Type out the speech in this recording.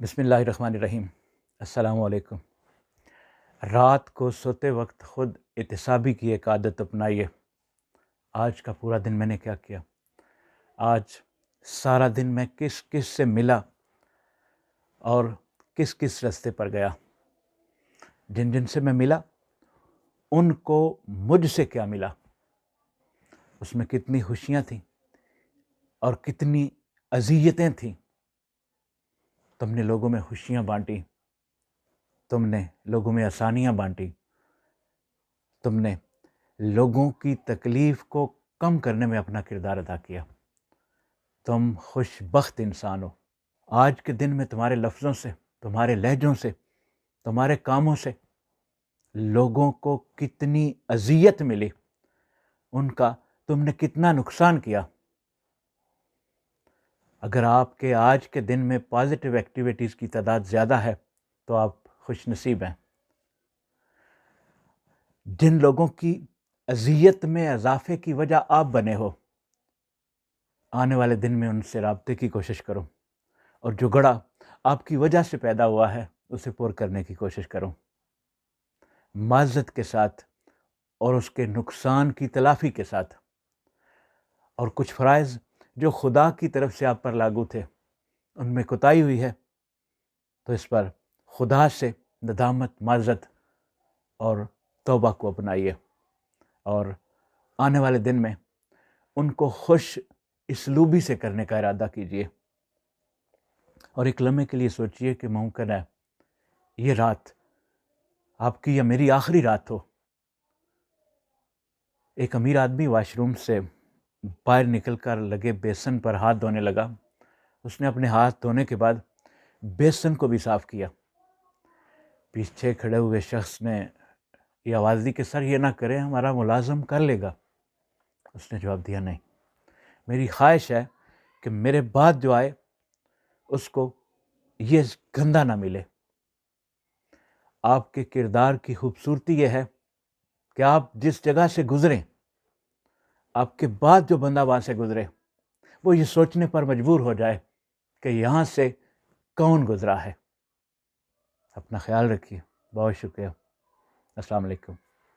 بسم اللہ الرحمن الرحیم۔ السلام علیکم۔ رات کو سوتے وقت خود احتسابی کی ایک عادت اپنائیے۔ آج کا پورا دن میں نے کیا کیا، آج سارا دن میں کس کس سے ملا اور کس کس راستے پر گیا، جن جن سے میں ملا ان کو مجھ سے کیا ملا، اس میں کتنی خوشیاں تھیں اور کتنی اذیتیں تھیں۔ تم نے لوگوں میں خوشیاں بانٹی، تم نے لوگوں میں آسانیاں بانٹی، تم نے لوگوں کی تکلیف کو کم کرنے میں اپنا کردار ادا کیا۔ تم خوش بخت انسان ہو۔ آج کے دن میں تمہارے لفظوں سے، تمہارے لہجوں سے، تمہارے کاموں سے لوگوں کو کتنی اذیت ملی، ان کا تم نے کتنا نقصان کیا۔ اگر آپ کے آج کے دن میں پازیٹیو ایکٹیویٹیز کی تعداد زیادہ ہے تو آپ خوش نصیب ہیں۔ جن لوگوں کی اذیت میں اضافے کی وجہ آپ بنے ہو، آنے والے دن میں ان سے رابطے کی کوشش کرو، اور جو گڑھا آپ کی وجہ سے پیدا ہوا ہے اسے پور کرنے کی کوشش کرو، معذرت کے ساتھ اور اس کے نقصان کی تلافی کے ساتھ۔ اور کچھ فرائض جو خدا کی طرف سے آپ پر لاگو تھے ان میں کوتاہی ہوئی ہے تو اس پر خدا سے ندامت، معذرت اور توبہ کو اپنائیے، اور آنے والے دن میں ان کو خوش اسلوبی سے کرنے کا ارادہ کیجیے۔ اور ایک لمحے کے لیے سوچئے کہ ممکن ہے یہ رات آپ کی یا میری آخری رات ہو۔ ایک امیر آدمی واش روم سے باہر نکل کر لگے بیسن پر ہاتھ دھونے لگا۔ اس نے اپنے ہاتھ دھونے کے بعد بیسن کو بھی صاف کیا۔ پیچھے کھڑے ہوئے شخص نے یہ آواز دی کہ سر یہ نہ کریں، ہمارا ملازم کر لے گا۔ اس نے جواب دیا نہیں، میری خواہش ہے کہ میرے بعد جو آئے اس کو یہ گندہ نہ ملے۔ آپ کے کردار کی خوبصورتی یہ ہے کہ آپ جس جگہ سے گزریں، آپ کے بعد جو بندہ وہاں سے گزرے وہ یہ سوچنے پر مجبور ہو جائے کہ یہاں سے کون گزرا ہے۔ اپنا خیال رکھیے، بہت شکریہ۔ السلام علیکم۔